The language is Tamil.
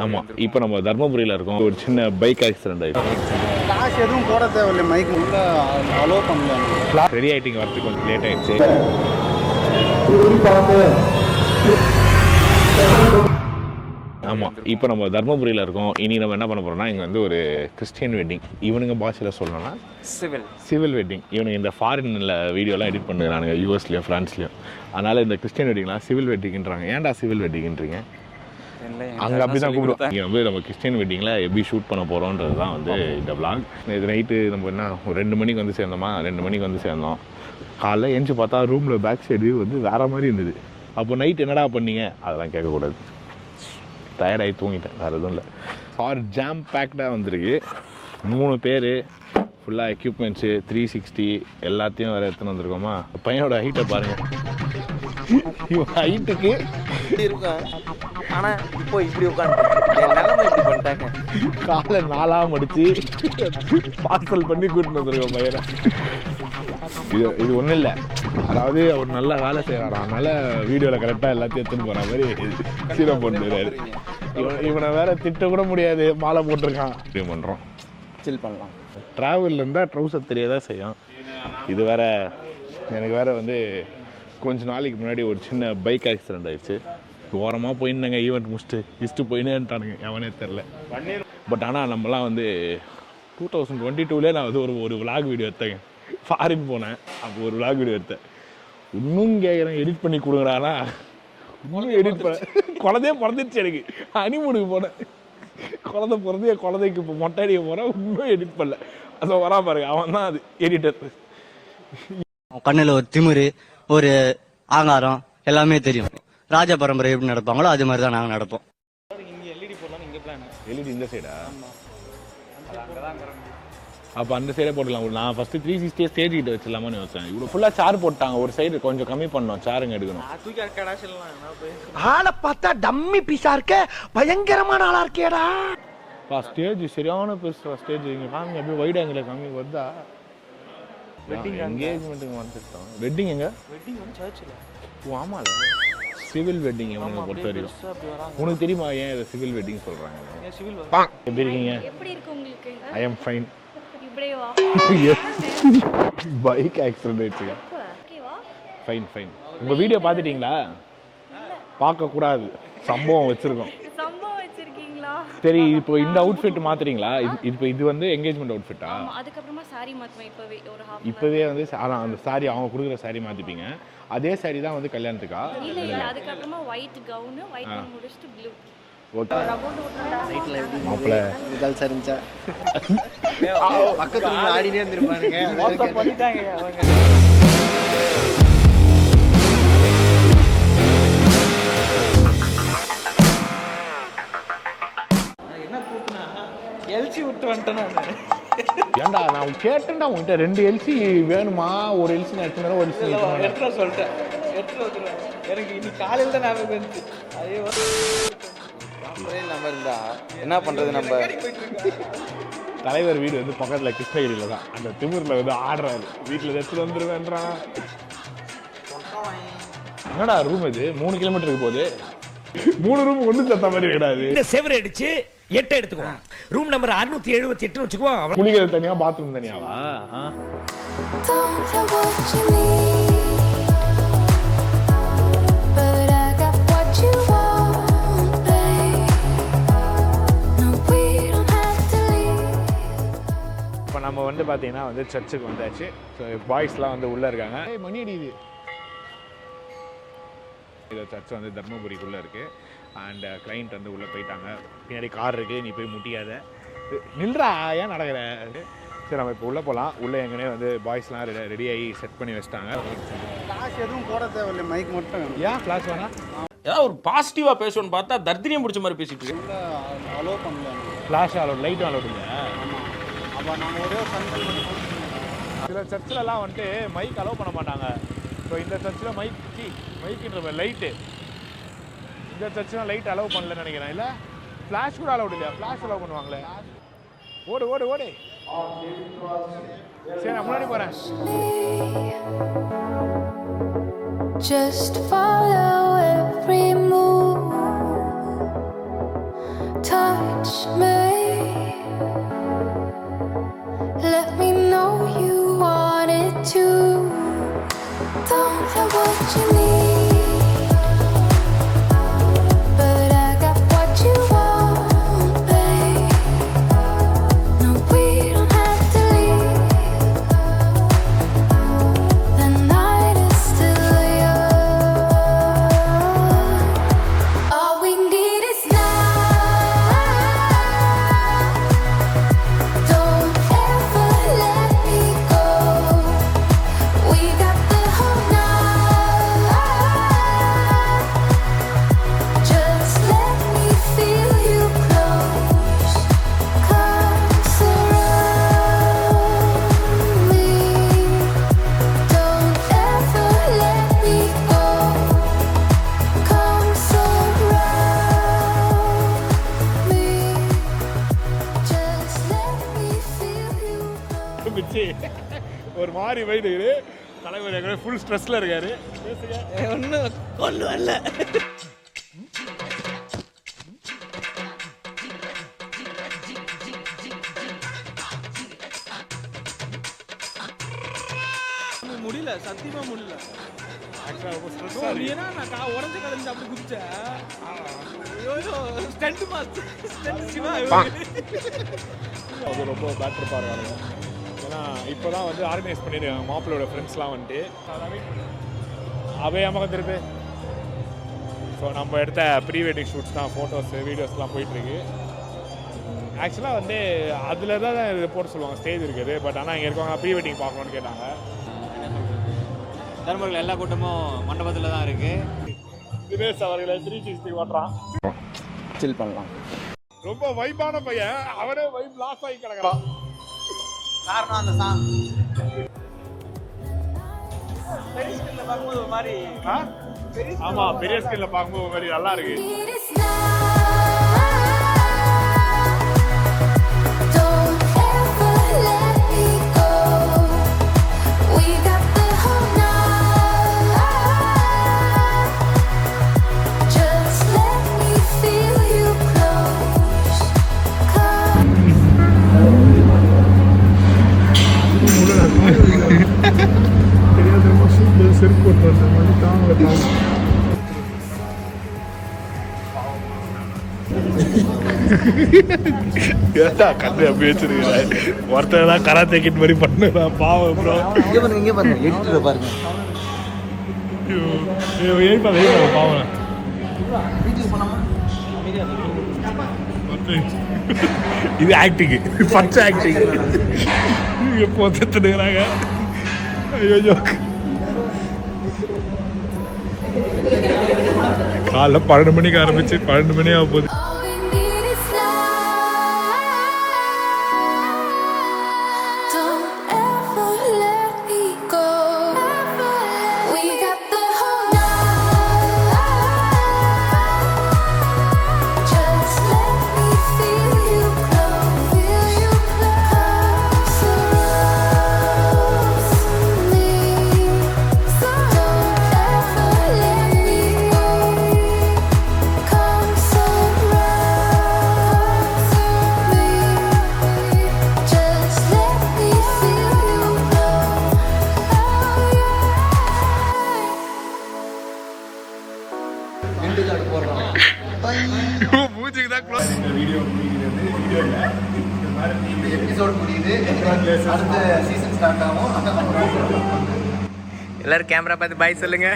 ஆமாம், இப்போ நம்ம தர்மபுரியில் இருக்கோம். ஒரு சின்ன பைக் ஆக்சிடென்ட் ஆகிடுச்சு. கிளாஸ் எதுவும் போட தேவையில்லை, மைக் உள்ள அலோவ் பண்ணல. ரெடி ஆகிட்டிங்க, வரத்துக்கு கொஞ்சம் லேட் ஆகிடுச்சு. ஆமாம், இப்போ நம்ம தர்மபுரியில் இருக்கோம். இனி நம்ம என்ன பண்ண போகிறோம்னா, இங்கே வந்து ஒரு கிறிஸ்டியன் வெட்டிங். இவனுங்க பாஷையில் சொல்லணும்னா சிவில் வெட்டிங். இவனுங்க இந்த ஃபாரினில் வீடியோலாம் எடிட் பண்ணுறானுங்க, யூஎஸ்லேயும் ஃப்ரான்ஸ்லேயும். அதனால் இந்த கிறிஸ்டியன் வெட்டிங்லாம் சிவில் வெட்டிங்ன்றாங்க. ஏன்டா சிவில் வெட்டிங்ன்றீங்க? அங்கே அப்படி தான் கூப்பிடுவோம். இங்கே வந்து நம்ம கிறிஸ்டியன் வெட்டிங்கில் எப்படி ஷூட் பண்ண போகிறோன்றது தான் வந்து இந்த விளாக். இது நைட்டு நம்ம என்ன ஒரு 2 மணிக்கு வந்து சேர்ந்தோமா, 2 மணிக்கு வந்து சேர்ந்தோம். காலைல எழுந்து பார்த்தா ரூமில் பேக் சைடு வந்து வேறு மாதிரி இருந்தது. அப்போ நைட் என்னடா பண்ணீங்க அதெல்லாம் கேட்கக்கூடாது. டயர்டாகி தூங்கிட்டேன், வேறு எதுவும் இல்லை. கார் ஜாம் பேக்டாக வந்திருக்கு. 3 பேர், ஃபுல்லாக எக்யூப்மெண்ட்ஸு, 360 எல்லாத்தையும் வேறு எடுத்துன்னு வந்திருக்கோமா. பையனோட ஹைட்டை பாருங்கள். இவன் ஹைட்டுக்கு இருக்கும். ஆனால் இப்போ இப்படி உட்காந்து காலை 4ஆக மடித்து பார்சல் பண்ணி கூட்டின்னு வந்துருக்கோம் பையனை. இது ஒன்றும் இல்லை, அதாவது அவர் நல்லா வேலை செய்கிறாரா, அதனால் வீடியோவில் கரெக்டாக எல்லாத்தையும் எடுத்துன்னு போகிற மாதிரி சீரம் போட்டுறாரு. இவனை வேற திட்ட கூட முடியாது, மாலை போட்டிருக்கான். இப்படி பண்ணுறோம், சில் பண்ணலாம். ட்ராவலில் இருந்தால் ட்ரௌசர் தெரியதான் செய்யும். இது வேற எனக்கு வேற வந்து கொஞ்ச நாளைக்கு முன்னாடி ஒரு சின்ன பைக் ஆக்சிடென்ட் ஆகிடுச்சு. ஓரமாக போயிருந்தாங்க, ஈவெண்ட் முடிச்சுட்டு போயினேன்ட்டானுங்க, எவனே தெரில. பட் ஆனால் நம்மலாம் வந்து 2022 நான் வந்து ஒரு விளாக் வீடியோ எடுத்தேங்க. ஃபாரின் போனேன், அப்போ ஒரு விளாக் வீடியோ எடுத்தேன். இன்னும் கேட்குறேன், எடிட் பண்ணி கொடுங்கடானா. இன்னும் எடிட் பண்ண குழந்தையே பிறந்துருச்சு எனக்கு. ஹனிமூனுக்கு போனேன், குழந்தைக்கு இப்போ மொட்டையடிக்க போகிறேன். இன்னும் எடிட் பண்ணல. அதை வரா பாருங்க, அவன் தான் அது எடிட்டர். கண்ணில் ஒரு திமிரு, ஒரு ஆங்காரம் எல்லாமே தெரியும். ராஜ பரம்பரை எப்படி நடப்பாங்களோ அது மாதிரி தான் நாங்கள் நடப்போம். எல்இடி இந்த சைடா? அப்போ அந்த சைடே போட்டுக்கலாம். நான் ஃபஸ்ட்டு 360 ஸ்டேஜ் கிட்ட வச்சிடலாமான்னு யோசிச்சேன். இவ்வளோ ஃபுல்லாக சேர் போட்டாங்க, ஒரு சைடு கொஞ்சம் கம்மி பண்ணோம், சேருங்க எடுக்கணும். ஆளை பார்த்தா டம்மி பீஸா இருக்க, பயங்கரமான ஆளா இருக்கேடா. ஸ்டேஜ் சரியான பெருசா ஸ்டேஜ். இங்கே காமி அப்படியே வைட் ஆங்கிள் காமி வருதா. வெட்டிங் என்கேஜ்மெண்ட்டுக்கு வந்துட்டோம். வெட்டிங் எங்க? வெட்டிங் வந்து சர்ச்சில். ஓ ஆமாம், சிவில் வெட்டிங் இவனுங்க பொறுத்த வரைக்கும். உனக்கு தெரியுமா ஏன் இதை சிவில் வெட்டிங் சொல்கிறாங்க? எப்படி இருக்கீங்க? எப்படி இருக்கு உங்களுக்கு? I am fine. இப்படியே வா. பைக் ஆக்சிடென்ட் ஆயிடுச்சுங்க. ஓகேவா? Fine fine. உங்கள் வீடியோ பார்த்துட்டீங்களா? பார்க்கக்கூடாது, சம்பவம் வச்சுருக்கோம். சம்பவம் வச்சிருக்கீங்களா? சரி, இப்போ இந்த அவுட்ஃபிட் மாத்துறீங்களா? இப்போ இது வந்து என்கேஜ்மெண்ட் அவுட்ஃபிட்டா? அதுக்கப்புறமா சாரி மாத்துவேன். இப்போவே வந்து அந்த சாரி அவங்க கொடுக்குற சாரி மாற்றிப்பீங்க. அதே சாரி தான் வந்து கல்யாணத்துக்கா? இல்லை, அதுக்கப்புறமா ஒயிட் கவுனு, ஒயிட் கவுன் முடிச்சுட்டு ப்ளூ. ஓகே மாப்பிள்ள ரிசல்ட்ஸ் இருந்துச்சா? பக்கத்துல ஆடினே இருந்திருப்பானுங்க. பண்ணிட்டாங்க அவங்க. என்ன கூப்பினா எல்சி விட்டு வந்துட்டேன். ஏண்டா நான் கேட்டேன்டா உங்ககிட்ட 2 எல்சி வேணுமா, ஒரு எல்சி நான் எடுத்துனா ஒரு எல்சி எடுத்து சொல்லிட்டேன். எடுத்து வந்துடுவேன். எனக்கு இன்னைக்கு காலையில் தான் ஞாபகம் வந்துச்சு. அதே நம்ம இருந்தா என்ன பண்றது? நம்ம தலைவர் வீடு வந்து பக்கத்தில் கிருஷ்ணகிரியில் தான். அந்த திமிரில் வந்து ஆடுறாரு, வீட்டில் எடுத்துட்டு வந்துருவேன்றான். என்னடா ரூம் இது 3 கிலோமீட்டருக்கு போகுது. 3 ரூம் ஒன்று சேர்த்த மாதிரி கிடையாது. இந்த செவரை அடிச்சு 8 எடுத்துக்குவோம். ரூம் நம்பர் 678 வச்சுக்குவோம். குளிக்கிறது தனியா, பாத்ரூம் தனியாவா? இப்போ நம்ம வந்து பார்த்தீங்கன்னா வந்து சர்ச்சுக்கு வந்தாச்சு. ஸோ பாய்ஸ்லாம் வந்து உள்ளே இருக்காங்க. மணி அடிக்குது. இந்த சர்ச் வந்து தர்மபுரிக்குள்ளே இருக்குது. அண்ட் கிளைண்ட் வந்து உள்ளே போயிட்டாங்க. பின்னாடி கார் இருக்குது, நீ போய் முட்டியாத. நில்றா, ஏன் நடக்கிற? சரி, நம்ம இப்போ உள்ளே போகலாம். உள்ளே எங்கனே வந்து பாய்ஸ்லாம் ரெடியாகி செட் பண்ணி வச்சிட்டாங்க. கிளாஸ் எதுவும் போட தேவையில்லை, மைக் மட்டும். ஏன் ஃப்ளாஷ் வேணா? ஏதாவது ஒரு பாசிட்டிவாக பேசணும்னு பார்த்தா தர்தினியம் பிடிச்ச மாதிரி பேசிட்டு இருக்கு. அலோவ் பண்ணல. ஃப்ளாஷ் அலோட், லைட்டும் அலோட் இல்லை. அப்போ நம்ம ஒரே சண்டை. சில சர்ச்சிலலாம் வந்துட்டு மைக் அலோவ் பண்ண மாட்டாங்க. ஸோ இந்த சர்ச்சில் மைக்குன்ற லைட்டு, இந்த சர்ச்சில் லைட் அலோவ் பண்ணலன்னு நினைக்கிறேன். இல்லை ஃப்ளாஷ் கூட அலோட் இல்லையா? ஃப்ளாஷ் அலோவ் பண்ணுவாங்களே. ஓடு ஓடு ஓடு. சரி, நான் முன்னாடி போகிறேன். Just follow every move. touch me. Let me know you want it too. Don't have what you need, but I got what you want, babe. No, we don't have to leave. The night is still young. All we need is now. Don't ever let me go. We got the whole night. Just let me feel you close. Come surround me. Don't ever let me go. Come surround me. Just let me feel you close. மிச்சி ஒரு மாதிரி போயிட்டு தலைவர் ஃபுல் ஸ்ட்ரெஸ்ல இருக்காரு. பேசுங்க. ஒன்றும் கொண்டு வரல. முடியல, சத்தியமா முடியல. ஏன்னா நான் உடஞ்ச கலந்து அப்படி குதிச்சேன். Stunt master, stunt Siva. அது ரொம்ப பேட்டர் பாருங்க. ஏன்னா இப்போ தான் வந்து ஆர்கனைஸ் பண்ணியிருக்காங்க மாப்பிளோட ஃப்ரெண்ட்ஸ்லாம் வந்துட்டு அவே அம்மா திருப்பி. ஸோ நம்ம எடுத்த ப்ரீ வெட்டிங் ஷூட்ஸ் தான், ஃபோட்டோஸு வீடியோஸ்லாம் போயிட்டுருக்கு. ஆக்சுவலாக வந்து அதில் தான் இது போட்டு சொல்லுவாங்க, ஸ்டேஜ் இருக்குது. பட் ஆனால் இங்கே இருக்கவங்க ப்ரீ வெட்டிங் பார்க்கணுன்னு கேட்டாங்க. தர்மர்கள் எல்லா கூட்டமும் மண்டபத்தில் தான் இருக்கு. தினேஷ் அவர்களை 360 ஓட்டுறான். சில் பண்ணலாம். ரொம்ப வைப்பான பையன், அவரே வைப் லாஸ் ஆகி கிடக்குறான். காரணம் அந்த சாங் பெரிய ஸ்கிரீன்ல பார்க்கும்போது ஒரு மாதிரி. ஆமாம், பெரிய ஸ்கிரீனில் பார்க்கும்போது ஒரு மாதிரி நல்லா இருக்கு. Need is now. Don't ever let me go. We got the whole night. Just let me feel you close. Come. செருப்பு போட்டு மாதிரி தாங்க ஏதா கண்ணு அப்படி வச்சிருக்கிறேன். ஒருத்தர் தான் கராத்தே கிட் மாதிரி பண்ணுறா பாவம். ப்ரோ இங்கே பாருங்க, எடிட்டர் பாருங்க. பாவம் இது ஆக்டிங்கு, ஃபர்ஸ்ட் ஆக்டிங். எப்போ திட்டுகிறாங்க. ஐயோ, காலைல 12 மணிக்கு ஆரம்பிச்சு 12 மணி ஆக போகுது. All we need is now. Don't ever let me go. We got the whole night. Just let me feel you close. Feel you close. Surround me. So don't ever let me go. Come surround me. Just let me feel you close. மூஞ்சிக்கு தான் க்ளோஸ். எபிசோடு முடியுது. அடுத்த சீசன் ஸ்டார்ட் ஆகும். எல்லாரும் கேமரா பார்த்து பாய் சொல்லுங்க.